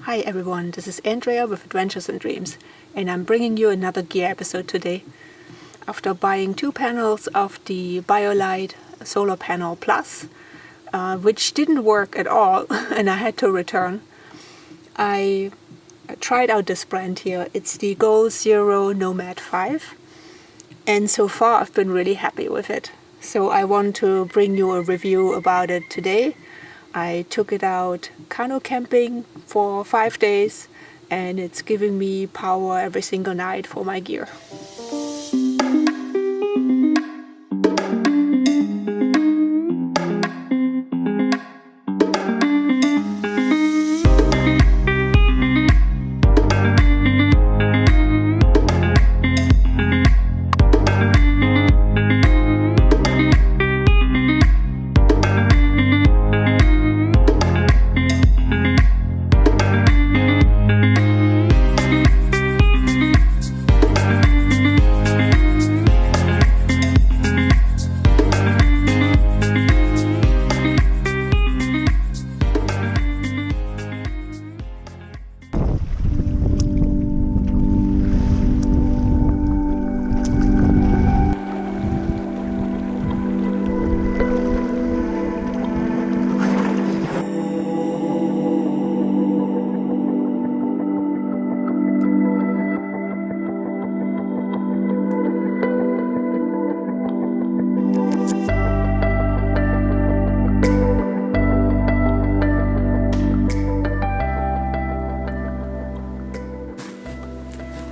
Hi everyone, this is Andrea with Adventures and Dreams, and I'm bringing you another gear episode today. After buying 2 panels of the BioLite SolarPanel Plus, which didn't work at all and I had to return, I tried out this brand here. It's the GoalZero Nomad 5, and so far I've been really happy with it. So I want to bring you a review about it today. I took it out canoe camping for 5 days, and it's giving me power every single night for my gear.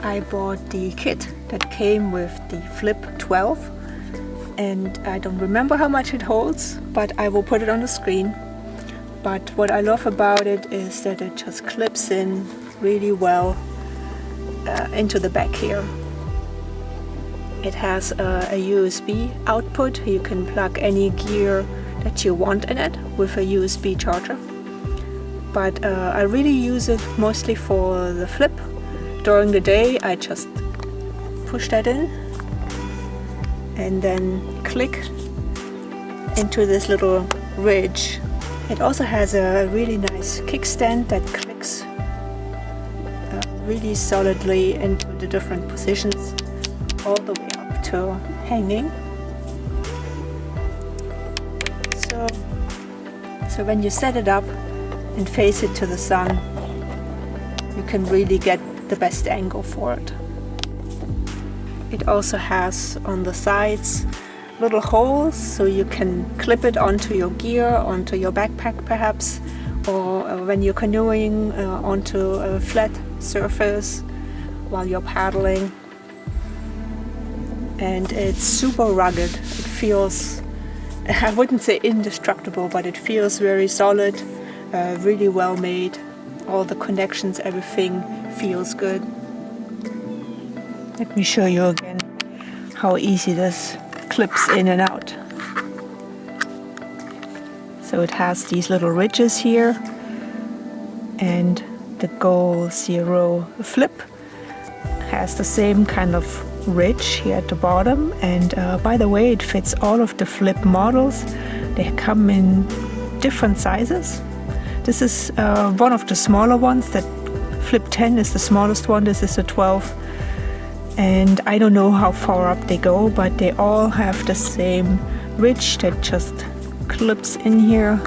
I bought the kit that came with the Flip 12, and I don't remember how much it holds, but I will put it on the screen. But what I love about it is that it just clips in really well into the back here. It has a USB output. You can plug any gear that you want in it with a USB charger. But I really use it mostly for the flip. During the day I just push that in and then click into this little ridge. It also has a really nice kickstand that clicks really solidly into the different positions all the way up to hanging. So when you set it up and face it to the sun, you can really get the best angle for it. It also has on the sides little holes so you can clip it onto your gear, onto your backpack perhaps, or when you're canoeing onto a flat surface while you're paddling. And it's super rugged. It feels, I wouldn't say indestructible, but it feels very solid, really well made. All the connections, everything feels good. Let me show you again how easy this clips in and out. So it has these little ridges here, and the GoalZero Flip has the same kind of ridge here at the bottom. And by the way, it fits all of the Flip models. They come in different sizes. This is one of the smaller ones. That Flip 10 is the smallest one. This is a 12. And I don't know how far up they go, but they all have the same ridge that just clips in here.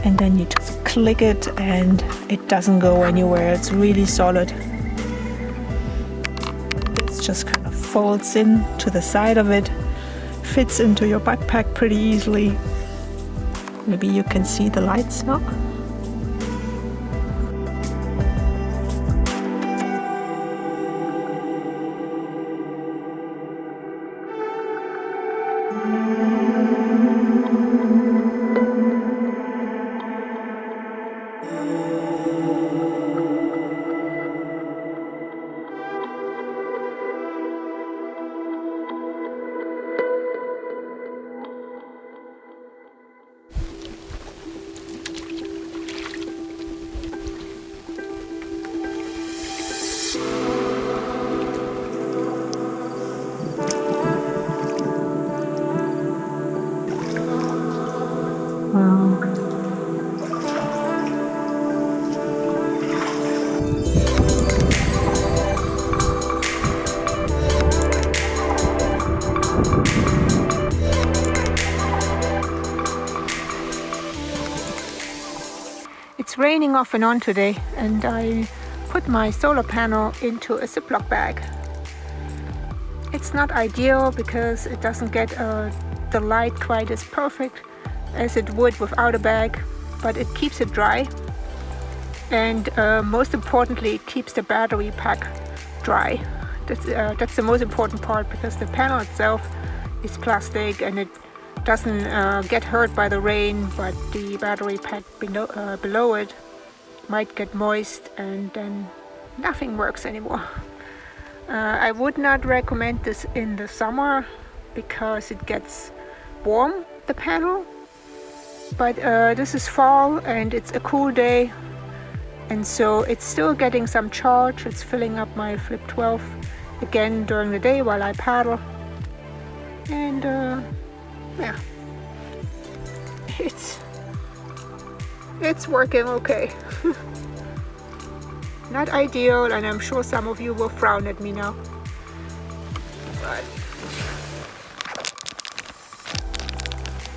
And then you just click it and it doesn't go anywhere. It's really solid. This just kind of folds in to the side of it, fits into your backpack pretty easily. Maybe you can see the lights now. It's raining off and on today, and I put my solar panel into a Ziploc bag. It's not ideal because it doesn't get the light quite as perfect as it would without a bag, but it keeps it dry, and most importantly, it keeps the battery pack dry. That's the most important part, because the panel itself is plastic and it doesn't get hurt by the rain, but the battery pack below it might get moist, and then nothing works anymore. I would not recommend this in the summer because it gets warm, the panel, but this is fall and it's a cool day, and so it's still getting some charge. It's filling up my Flip 12 again during the day while I paddle, and yeah, it's working okay. Not ideal, and I'm sure some of you will frown at me now, but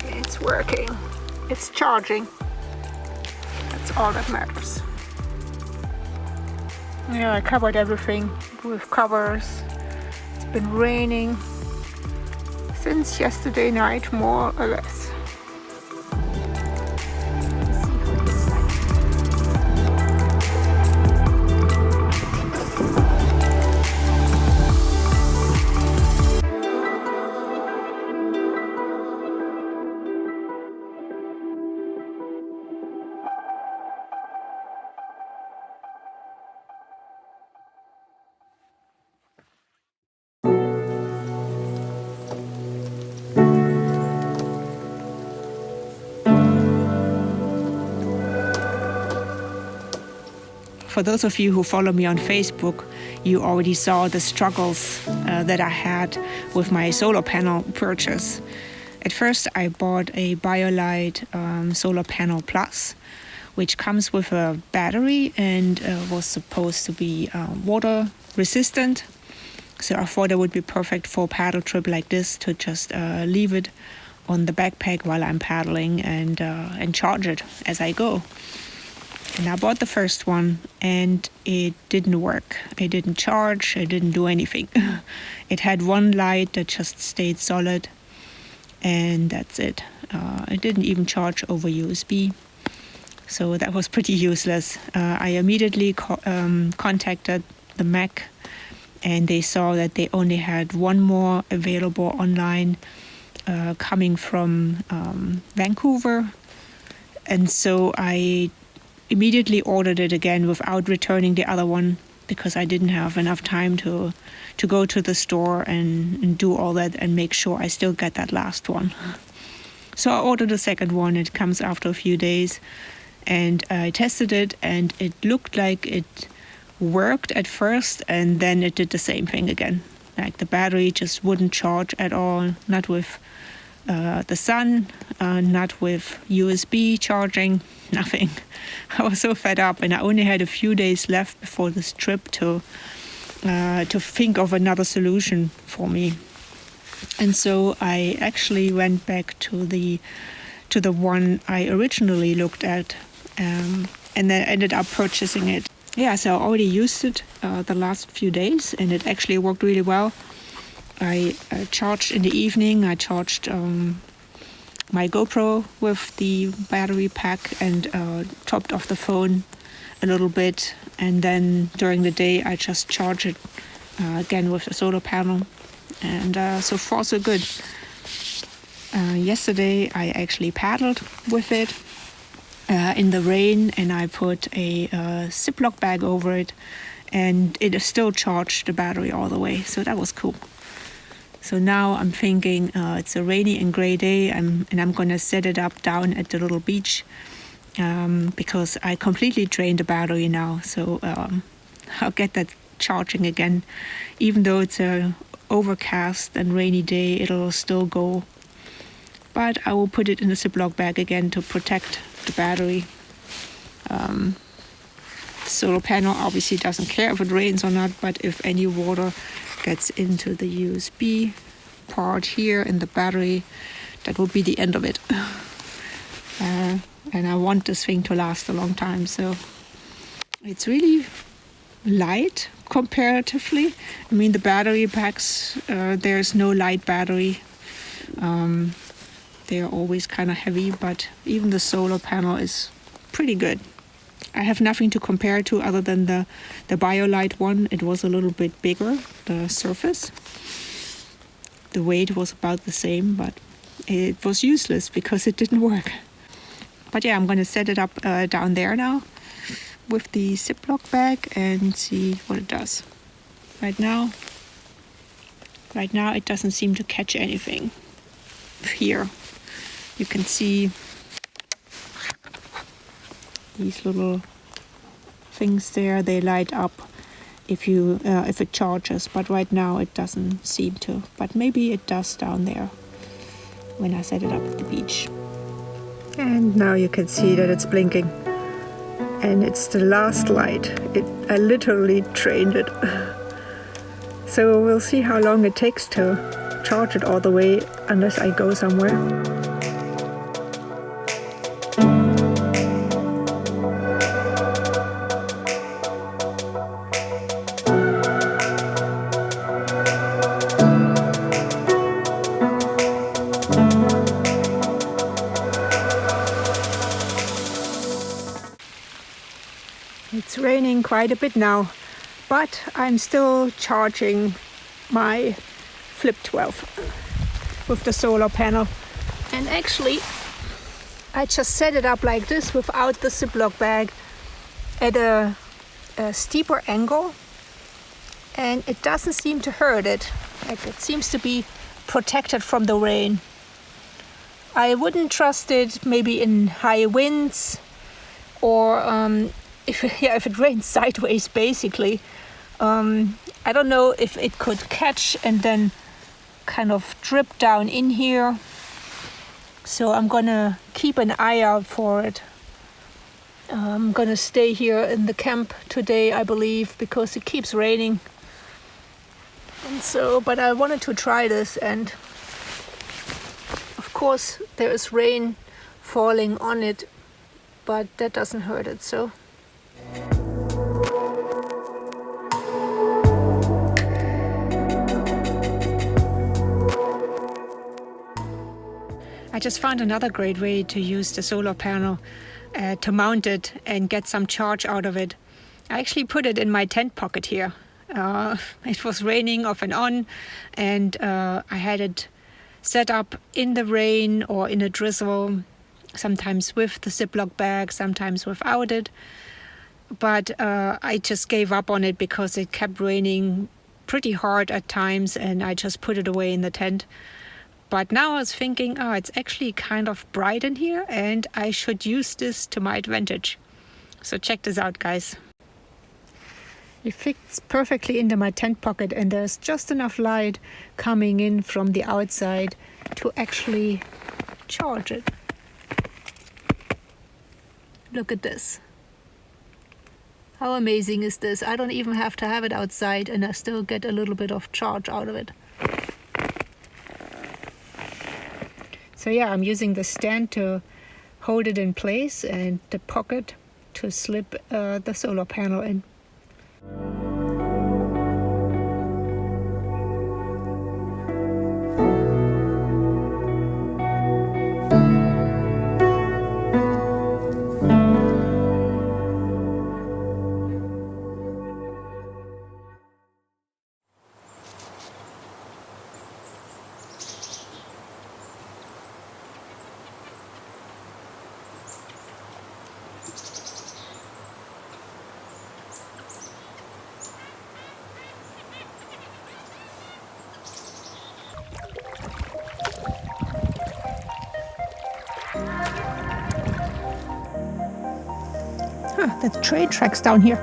it's working. It's charging. That's all that matters. Yeah, I covered everything with covers. It's been raining since yesterday night, more or less. For those of you who follow me on Facebook, you already saw the struggles that I had with my solar panel purchase. At first, I bought a BioLite SolarPanel Plus, which comes with a battery and was supposed to be water resistant. So I thought it would be perfect for a paddle trip like this, to just leave it on the backpack while I'm paddling and charge it as I go. And I bought the first one and it didn't work. It didn't charge, it didn't do anything. It had one light that just stayed solid, and that's it. It didn't even charge over USB. So that was pretty useless. I immediately contacted the Mac, and they saw that they only had one more available online coming from Vancouver. And so I immediately ordered it again without returning the other one, because I didn't have enough time to go to the store and do all that and make sure I still get that last one. So I ordered the second one. It comes after a few days, and I tested it, and it looked like it worked at first, and then it did the same thing again. Like the battery just wouldn't charge at all, not with the sun, not with USB charging, nothing. I was so fed up, and I only had a few days left before this trip to think of another solution for me. And so I actually went back to the one I originally looked at, and then ended up purchasing it. Yeah, so I already used it the last few days, and it actually worked really well. I charged in the evening. I charged my GoPro with the battery pack and topped off the phone a little bit. And then during the day, I just charge it again with the solar panel. And so far, so good. Yesterday, I actually paddled with it in the rain, and I put a Ziploc bag over it, and it still charged the battery all the way. So that was cool. So now I'm thinking it's a rainy and gray day, and I'm going to set it up down at the little beach because I completely drained the battery now. So I'll get that charging again. Even though it's a overcast and rainy day, it'll still go. But I will put it in a Ziploc bag again to protect the battery. The solar panel obviously doesn't care if it rains or not, but if any water gets into the USB part here in the battery, that will be the end of it. and I want this thing to last a long time. So it's really light comparatively. I mean, the battery packs, there's no light battery. They are always kind of heavy, but even the solar panel is pretty good. I have nothing to compare to other than the BioLite one. It was a little bit bigger, the surface. The weight was about the same, but it was useless because it didn't work. But yeah, I'm going to set it up down there now with the Ziploc bag and see what it does. Right now it doesn't seem to catch anything. Here you can see these little things there. They light up if it charges, but right now it doesn't seem to. But maybe it does down there when I set it up at the beach. And now you can see that it's blinking. And it's the last light. I literally trained it. So we'll see how long it takes to charge it all the way, unless I go somewhere. It's raining quite a bit now, but I'm still charging my Flip 12 with the solar panel. And actually, I just set it up like this without the Ziploc bag at a steeper angle, and it doesn't seem to hurt it. Like, it seems to be protected from the rain. I wouldn't trust it maybe in high winds or if it rains sideways, basically. I don't know if it could catch and then kind of drip down in here. So I'm gonna keep an eye out for it. I'm gonna stay here in the camp today, I believe, because it keeps raining. And so, but I wanted to try this, and of course there is rain falling on it, but that doesn't hurt it, so. I just found another great way to use the solar panel to mount it and get some charge out of it. I actually put it in my tent pocket here. It was raining off and on, and I had it set up in the rain or in a drizzle, sometimes with the Ziploc bag, sometimes without it. But I just gave up on it because it kept raining pretty hard at times, and I just put it away in the tent. But now I was thinking, it's actually kind of bright in here, and I should use this to my advantage. So check this out, guys. It fits perfectly into my tent pocket, and there's just enough light coming in from the outside to actually charge it. Look at this. How amazing is this? I don't even have to have it outside, and I still get a little bit of charge out of it. So yeah, I'm using the stand to hold it in place and the pocket to slip the solar panel in. The train tracks down here.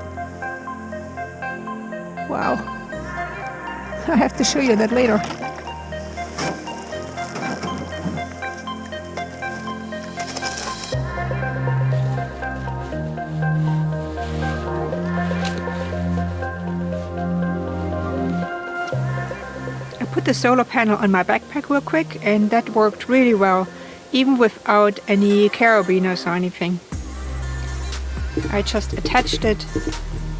Wow. I have to show you that later. I put the solar panel on my backpack real quick, and that worked really well. even without any carabiners or anything. I just attached it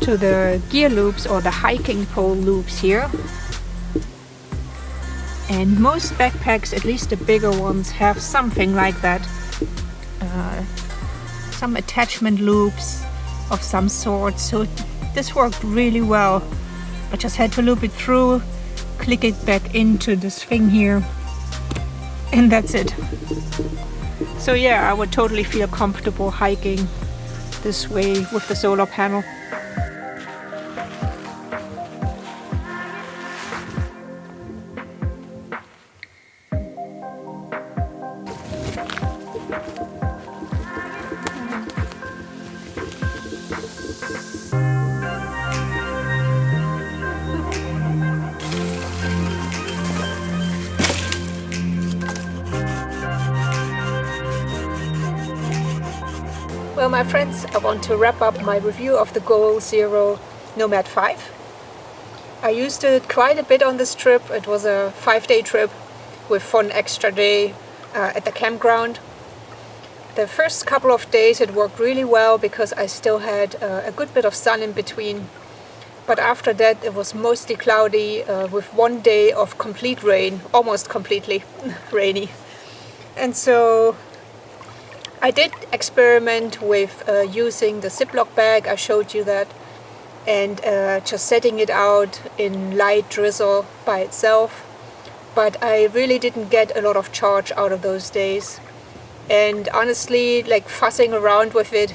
to the gear loops or the hiking pole loops here. And most backpacks, at least the bigger ones, have something like that. Some attachment loops of some sort, so this worked really well. I just had to loop it through, click it back into this thing here, and that's it. So yeah, I would totally feel comfortable hiking this way with the solar panel. Well, my friends, I want to wrap up my review of the GoalZero Nomad 5. I used it quite a bit on this trip. It was a 5-day trip with one extra day at the campground. The first couple of days it worked really well because I still had a good bit of sun in between. But after that it was mostly cloudy with one day of complete rain, almost completely rainy. And so I did experiment with using the Ziploc bag, I showed you that, and just setting it out in light drizzle by itself. But I really didn't get a lot of charge out of those days. And honestly, like fussing around with it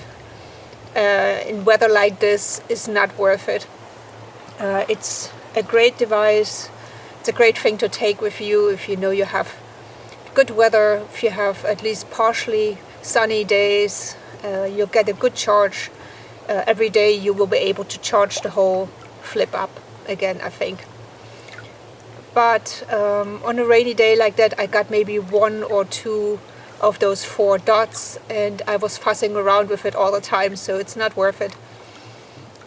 in weather like this is not worth it. It's a great device. It's a great thing to take with you if you know you have good weather, if you have at least partially sunny days. You'll get a good charge. Every day you will be able to charge the whole flip up again, I think. But on a rainy day like that, I got maybe 1 or 2 of those 4 dots, and I was fussing around with it all the time, so it's not worth it.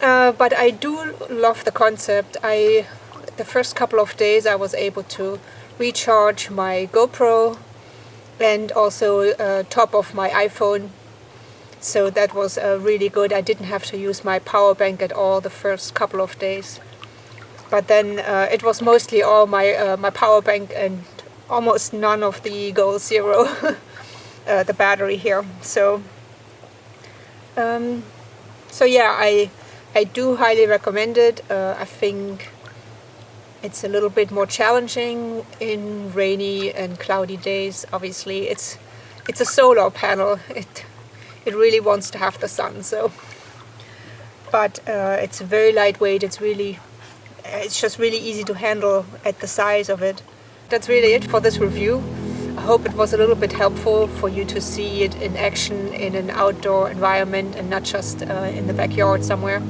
But I do love the concept. The first couple of days I was able to recharge my GoPro and also top of my iPhone, so that was really good. I didn't have to use my power bank at all the first couple of days. But then it was mostly all my power bank and almost none of the GoalZero, the battery here. So yeah, I do highly recommend it. I think it's a little bit more challenging in rainy and cloudy days. Obviously, it's a solar panel. It really wants to have the sun. So, but it's very lightweight. It's just really easy to handle at the size of it. That's really it for this review. I hope it was a little bit helpful for you to see it in action in an outdoor environment and not just in the backyard somewhere.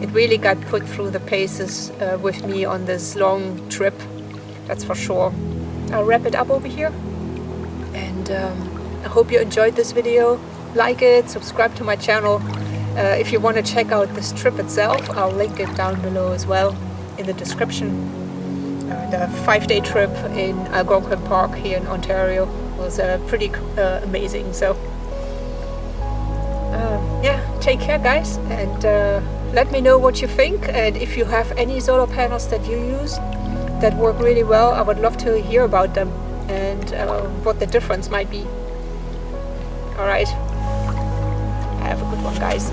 It really got put through the paces with me on this long trip, that's for sure. I'll wrap it up over here, and I hope you enjoyed this video. Like it, subscribe to my channel. If you want to check out this trip itself, I'll link it down below as well in the description. The 5-day trip in Algonquin Park here in Ontario was pretty amazing. So yeah, take care guys, and let me know what you think, and if you have any solar panels that you use that work really well, I would love to hear about them and what the difference might be. Alright, have a good one guys.